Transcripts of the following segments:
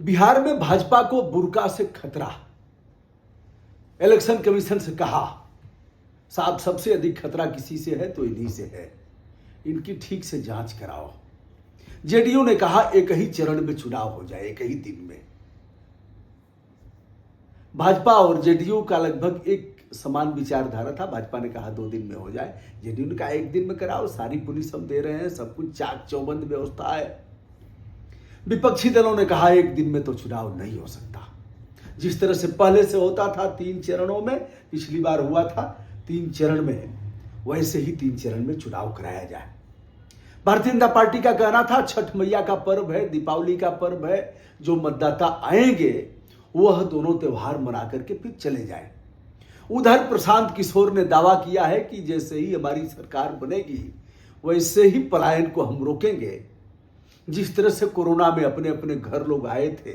बिहार में भाजपा को बुर्का से खतरा। इलेक्शन कमीशन से कहा, साहब सबसे अधिक खतरा किसी से है तो इन्हीं से है, इनकी ठीक से जांच कराओ। जेडीयू ने कहा एक ही चरण में चुनाव हो जाए, एक ही दिन में। भाजपा और जेडीयू का लगभग एक समान विचारधारा था। भाजपा ने कहा 2 दिन में हो जाए, जेडीयू ने कहा 1 दिन में कराओ, सारी पुलिस हम दे रहे हैं, सब कुछ चाक चौबंद व्यवस्था है। विपक्षी दलों ने कहा 1 दिन में तो चुनाव नहीं हो सकता, जिस तरह से पहले से होता था 3 चरणों में, पिछली बार हुआ था 3 चरण में, वैसे ही 3 चरण में चुनाव कराया जाए। भारतीय जनता पार्टी का कहना था छठ मैया का पर्व है, दीपावली का पर्व है, जो मतदाता आएंगे वह दोनों त्योहार मना करके फिर चले जाएं। उधर प्रशांत किशोर ने दावा किया है कि जैसे ही हमारी सरकार बनेगी वैसे ही पलायन को हम रोकेंगे। जिस तरह से कोरोना में अपने अपने घर लोग आए थे,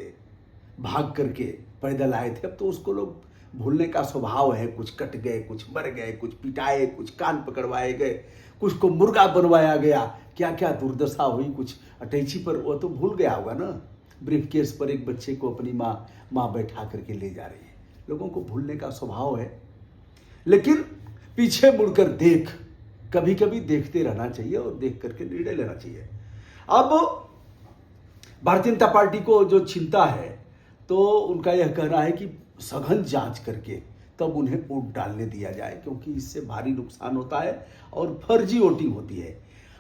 भाग करके पैदल आए थे, अब तो उसको लोग भूलने का स्वभाव है। कुछ कट गए, कुछ मर गए, कुछ पिटाए, कुछ कान पकड़वाए गए, कुछ को मुर्गा बनवाया गया, क्या क्या दुर्दशा हुई, कुछ अटैची पर, वो तो भूल गया होगा ना। ब्रीफकेस पर एक बच्चे को अपनी माँ बैठा करके ले जा रही है। लोगों को भूलने का स्वभाव है, लेकिन पीछे मुड़कर देख, कभी कभी देखते रहना चाहिए और देख करके निर्णय लेना चाहिए। अब भारतीय जनता पार्टी को जो चिंता है, तो उनका यह कहना है कि सघन जांच करके तब उन्हें वोट डालने दिया जाए, क्योंकि इससे भारी नुकसान होता है और फर्जी वोटिंग होती है।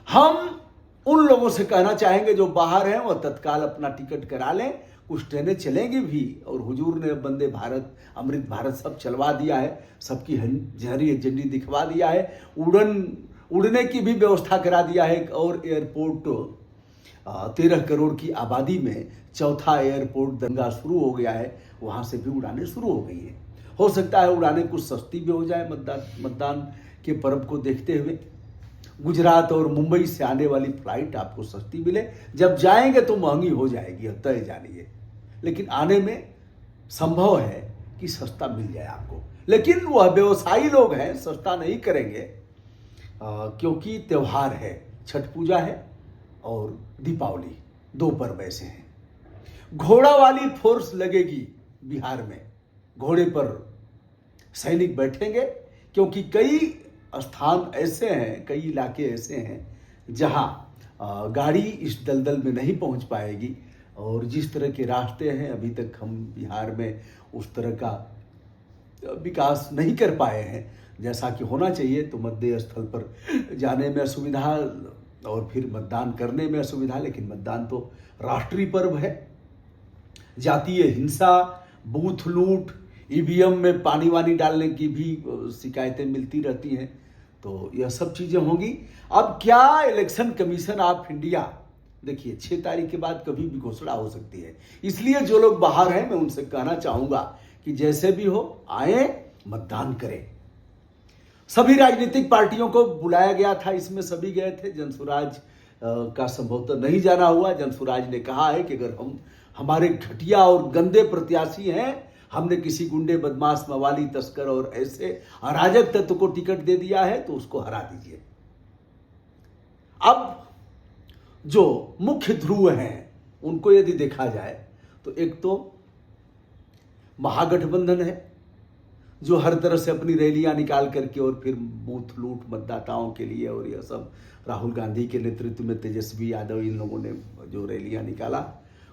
हम उन लोगों से कहना चाहेंगे जो बाहर हैं वह तत्काल अपना टिकट करा लें। कुछ ट्रेनें चलेंगी भी, और हुजूर ने वंदे भारत, अमृत भारत सब चलवा दिया है, सबकी हरी झंडी दिखवा दिया है, उड़ने की भी व्यवस्था करा दिया है। और एयरपोर्ट 13 करोड़ की आबादी में चौथा एयरपोर्ट दंगा शुरू हो गया है, वहाँ से भी उड़ानें शुरू हो गई हैं। हो सकता है उड़ानें कुछ सस्ती भी हो जाए मतदान के पर्व को देखते हुए। गुजरात और मुंबई से आने वाली फ्लाइट आपको सस्ती मिले, जब जाएंगे तो महंगी हो जाएगी, तय जानिए। लेकिन आने में संभव है कि सस्ता मिल जाए आपको, लेकिन वह व्यवसायी लोग हैं, सस्ता नहीं करेंगे, क्योंकि त्यौहार है, छठ पूजा है और दीपावली, 2 पर्व ऐसे हैं। घोड़ा वाली फोर्स लगेगी बिहार में, घोड़े पर सैनिक बैठेंगे, क्योंकि कई स्थान ऐसे हैं, कई इलाके ऐसे हैं जहां गाड़ी इस दलदल में नहीं पहुंच पाएगी। और जिस तरह के रास्ते हैं, अभी तक हम बिहार में उस तरह का विकास नहीं कर पाए हैं जैसा कि होना चाहिए। तो मतदेय स्थल पर जाने में असुविधा और फिर मतदान करने में असुविधा, लेकिन मतदान तो राष्ट्रीय पर्व है। जातीय हिंसा, बूथ लूट, ईवीएम में पानी वानी डालने की भी शिकायतें मिलती रहती हैं, तो यह सब चीज़ें होंगी। अब क्या इलेक्शन कमीशन ऑफ इंडिया, देखिए 6 तारीख के बाद कभी भी घोषणा हो सकती है, इसलिए जो लोग बाहर हैं मैं उनसे कहना चाहूँगा कि जैसे भी हो आए, मतदान करें। सभी राजनीतिक पार्टियों को बुलाया गया था, इसमें सभी गए थे। जनसुराज का संभवतः नहीं जाना हुआ। जनसुराज ने कहा है कि अगर हमारे घटिया और गंदे प्रत्याशी हैं, हमने किसी गुंडे, बदमाश, मवाली, तस्कर और ऐसे अराजक तत्व को टिकट दे दिया है, तो उसको हरा दीजिए। अब जो मुख्य ध्रुव हैं उनको यदि देखा जाए तो एक तो महागठबंधन है, जो हर तरह से अपनी रैलियां निकाल करके और फिर बूथ लूट मतदाताओं के लिए, और यह सब राहुल गांधी के नेतृत्व में तेजस्वी यादव, इन लोगों ने जो रैलियां निकाला,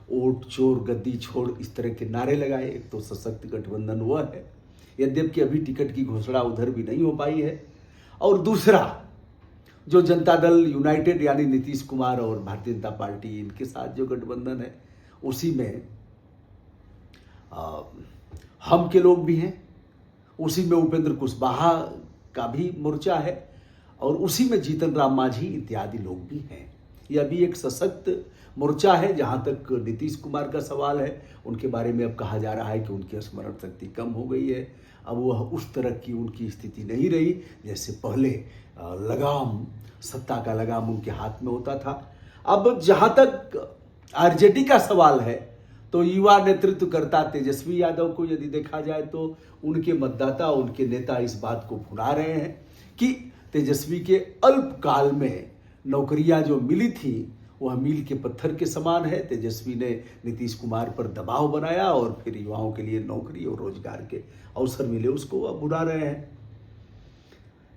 वोट चोर, गद्दी छोड़, इस तरह के नारे लगाए। एक तो सशक्त गठबंधन वह है, यद्यपि अभी टिकट की घोषणा उधर भी नहीं हो पाई है। और दूसरा जो जनता दल यूनाइटेड, यानी नीतीश कुमार और भारतीय जनता पार्टी, इनके साथ जो गठबंधन है, उसी में हम के लोग भी हैं, उसी में उपेंद्र कुशवाहा का भी मोर्चा है, और उसी में जीतन राम मांझी इत्यादि लोग भी हैं। यह भी एक सशक्त मोर्चा है। जहाँ तक नीतीश कुमार का सवाल है, उनके बारे में अब कहा जा रहा है कि उनकी स्मरण शक्ति कम हो गई है, अब वह उस तरह की उनकी स्थिति नहीं रही जैसे पहले लगाम, सत्ता का लगाम उनके हाथ में होता था। अब जहाँ तक आरजेडी का सवाल है, तो युवा नेतृत्वकर्ता तेजस्वी यादव को यदि देखा जाए तो उनके मतदाता, उनके नेता इस बात को भुला रहे हैं कि तेजस्वी के अल्पकाल में नौकरियां जो मिली थी वह मील के पत्थर के समान है। तेजस्वी ने नीतीश कुमार पर दबाव बनाया और फिर युवाओं के लिए नौकरी और रोजगार के अवसर मिले, उसको अब बुला रहे हैं।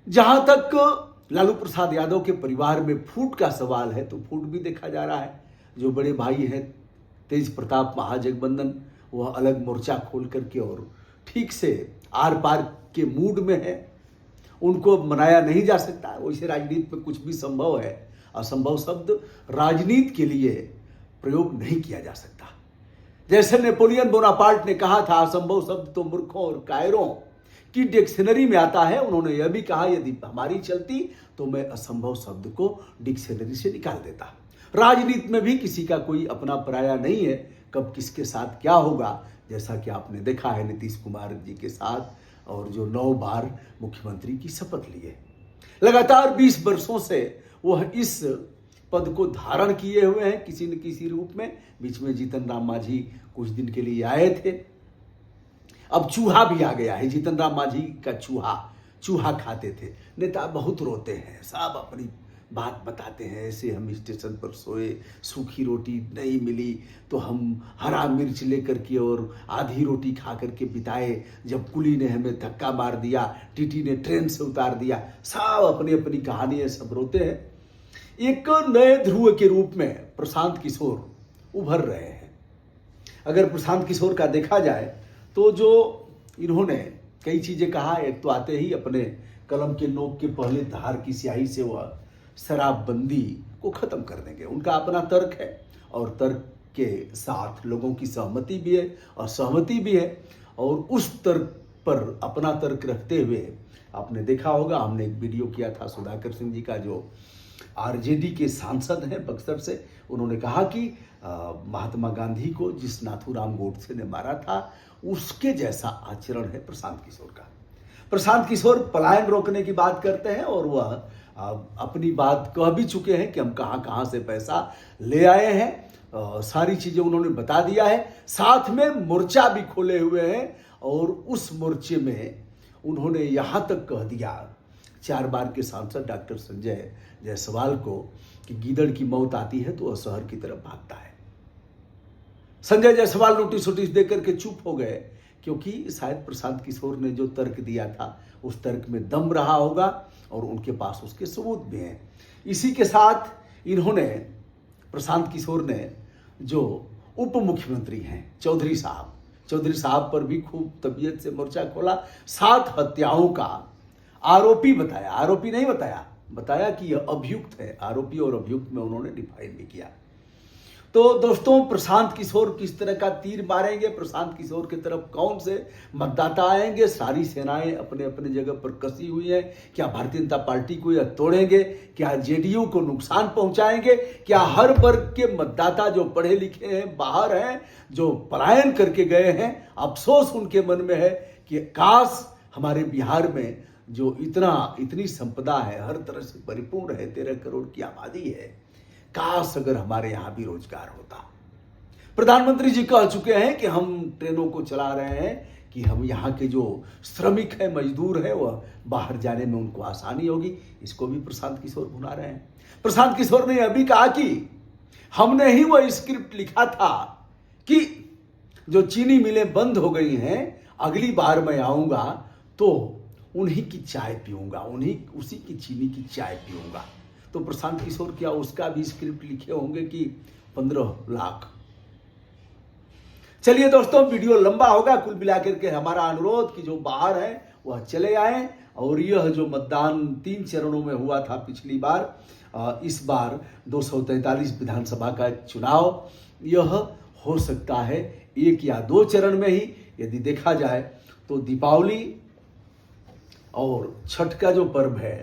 जहां तक लालू प्रसाद यादव के परिवार में फूट का सवाल है, तो फूट भी देखा जा रहा है। जो बड़े भाई हैं तेज प्रताप महाजगबंदन, वह अलग मोर्चा खोल करके और ठीक से आर पार के मूड में है। उनको मनाया नहीं जा सकता। वैसे राजनीति में कुछ भी संभव है, असंभव शब्द राजनीति के लिए प्रयोग नहीं किया जा सकता। जैसे नेपोलियन बोनापार्ट ने कहा था, असंभव शब्द तो मूर्खों और कायरों की डिक्शनरी में आता है। उन्होंने यह भी कहा, यदि हमारी चलती तो मैं असंभव शब्द को डिक्शनरी से निकाल देता। राजनीति में भी किसी का कोई अपना पराया नहीं है, कब किसके साथ क्या होगा, जैसा कि आपने देखा है नीतीश कुमार जी के साथ, और जो 9 बार मुख्यमंत्री की शपथ लिए, लगातार 20 वर्षों से वह इस पद को धारण किए हुए हैं किसी न किसी रूप में। बीच में जीतन राम मांझी कुछ दिन के लिए आए थे। अब चूहा भी आ गया है। जीतन राम मांझी का चूहा खाते थे। नेता बहुत रोते हैं, सब अपनी बात बताते हैं। ऐसे हम स्टेशन पर सोए, सूखी रोटी नहीं मिली तो हम हरा मिर्च लेकर के और आधी रोटी खा करके बिताए। जब कुली ने हमें धक्का मार दिया, टीटी ने ट्रेन से उतार दिया, सब अपनी अपनी कहानियां सब रोते हैं। एक नए ध्रुव के रूप में प्रशांत किशोर उभर रहे हैं। अगर प्रशांत किशोर का देखा जाए तो जो इन्होंने कई चीजें कहा, एक तो आते ही अपने कलम के नोक के पहले धार की स्याही से वह शराबबंदी को खत्म कर देंगे। उनका अपना तर्क है और तर्क के साथ लोगों की सहमति भी है और सहमति भी है। और उस तर्क पर अपना तर्क रखते हुए आपने देखा होगा, हमने एक वीडियो किया था सुधाकर सिंह जी का, जो आरजेडी के सांसद हैं बक्सर से। उन्होंने कहा कि महात्मा गांधी को जिस नाथूराम गोडसे ने मारा था, उसके जैसा आचरण है प्रशांत किशोर का। प्रशांत किशोर पलायन रोकने की बात करते हैं और वह अपनी बात कह भी चुके हैं कि हम कहां कहां से पैसा ले आए हैं। सारी चीजें उन्होंने बता दिया है। साथ में मोर्चा भी खोले हुए हैं और उस मोर्चे में उन्होंने यहां तक कह दिया 4 बार के सांसद डॉक्टर संजय जायसवाल को कि गीदड़ की मौत आती है तो वह शहर की तरफ भागता है। संजय जायसवाल नोटिस देकर के चुप हो गए, क्योंकि शायद प्रशांत किशोर ने जो तर्क दिया था उस तर्क में दम रहा होगा और उनके पास उसके सबूत भी हैं। इसी के साथ इन्होंने, प्रशांत किशोर ने, जो उप मुख्यमंत्री हैं चौधरी साहब पर भी खूब तबीयत से मोर्चा खोला। 7 हत्याओं का आरोपी बताया, आरोपी नहीं बताया कि यह अभियुक्त है। आरोपी और अभियुक्त में उन्होंने डिफाइन भी किया। तो दोस्तों, प्रशांत किशोर किस तरह का तीर मारेंगे, प्रशांत किशोर की तरफ कौन से मतदाता आएंगे, सारी सेनाएं अपने अपने जगह पर कसी हुई है। क्या भारतीय जनता पार्टी को यह तोड़ेंगे, क्या जेडीयू को नुकसान पहुंचाएंगे, क्या हर वर्ग के मतदाता जो पढ़े लिखे हैं, बाहर हैं, जो पलायन करके गए हैं, अफसोस उनके मन में है कि काश हमारे बिहार में जो इतनी संपदा है, हर तरह से परिपूर्ण है, 13 करोड़ की आबादी है, काश अगर हमारे यहां भी रोजगार होता। प्रधानमंत्री जी कह चुके हैं कि हम ट्रेनों को चला रहे हैं कि हम यहाँ के जो श्रमिक है, मजदूर है, वह बाहर जाने में उनको आसानी होगी। इसको भी प्रशांत किशोर भुना रहे हैं। प्रशांत किशोर ने यह भी कहा कि हमने ही वह स्क्रिप्ट लिखा था कि जो चीनी मिलें बंद हो गई हैं, अगली बार मैं आऊंगा तो उन्हीं की चाय पीऊंगा, उसी की चीनी की चाय पीऊंगा। तो प्रशांत किशोर क्या उसका भी स्क्रिप्ट लिखे होंगे कि 15 लाख। चलिए दोस्तों, वीडियो लंबा होगा। कुल मिलाकर के हमारा अनुरोध कि जो बाहर है वह चले आए। और यह जो मतदान 3 चरणों में हुआ था पिछली बार, इस बार 243 विधानसभा का चुनाव, यह हो सकता है 1 या 2 चरण में ही। यदि देखा जाए तो दीपावली और छठ का जो पर्व है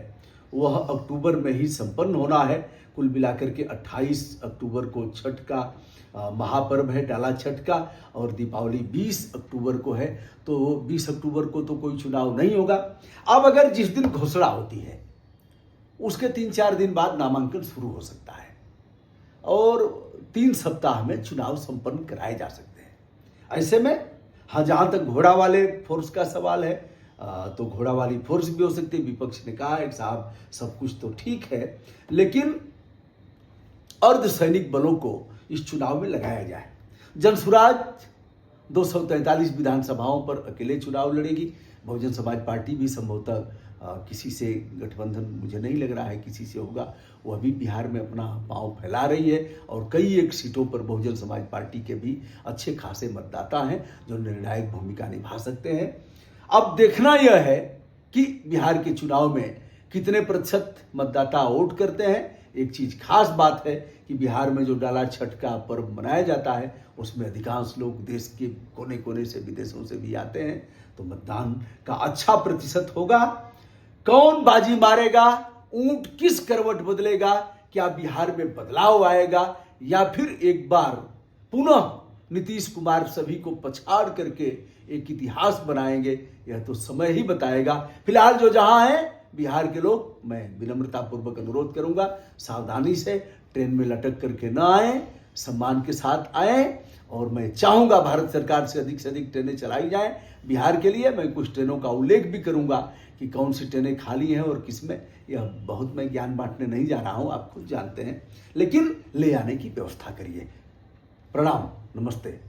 वह अक्टूबर में ही संपन्न होना है। कुल मिलाकर के 28 अक्टूबर को छठ का महापर्व है, डाला छठ का, और दीपावली 20 अक्टूबर को है। तो 20 अक्टूबर को तो कोई चुनाव नहीं होगा। अब अगर जिस दिन घोषणा होती है उसके 3-4 दिन बाद नामांकन शुरू हो सकता है और 3 सप्ताह में चुनाव संपन्न कराए जा सकते हैं। ऐसे में हाँ, जहां तक घोड़ा वाले फोर्स का सवाल है तो घोड़ा वाली फोर्स भी हो सकती है। विपक्ष ने कहा है साहब सब कुछ तो ठीक है, लेकिन अर्धसैनिक बलों को इस चुनाव में लगाया जाए। जनसुराज 243 विधानसभाओं पर अकेले चुनाव लड़ेगी। बहुजन समाज पार्टी भी संभवतः किसी से गठबंधन मुझे नहीं लग रहा है किसी से होगा। वो अभी बिहार में अपना पांव फैला रही है और कई एक सीटों पर बहुजन समाज पार्टी के भी अच्छे खासे मतदाता हैं जो निर्णायक भूमिका निभा सकते हैं। अब देखना यह है कि बिहार के चुनाव में कितने प्रतिशत मतदाता वोट करते हैं। एक चीज खास बात है कि बिहार में जो डाला छठ का पर्व मनाया जाता है उसमें अधिकांश लोग देश के कोने कोने से विदेशों से भी आते हैं, तो मतदान का अच्छा प्रतिशत होगा। कौन बाजी मारेगा, ऊंट किस करवट बदलेगा, क्या बिहार में बदलाव आएगा या फिर एक बार पुनः नीतीश कुमार सभी को पछाड़ करके एक इतिहास बनाएंगे, यह तो समय ही बताएगा। फिलहाल जो जहां है बिहार के लोग, मैं विनम्रता पूर्वक अनुरोध करूंगा सावधानी से ट्रेन में लटक करके न आए, सम्मान के साथ आए। और मैं चाहूंगा भारत सरकार से अधिक ट्रेनें चलाई जाएं बिहार के लिए। मैं कुछ ट्रेनों का उल्लेख भी करूंगा कि कौन सी ट्रेनें खाली हैं और किसमें। यह बहुत मैं ज्ञान बांटने नहीं जा रहा हूं, आप खुद जानते हैं, लेकिन ले आने की व्यवस्था करिए। प्रणाम, नमस्ते।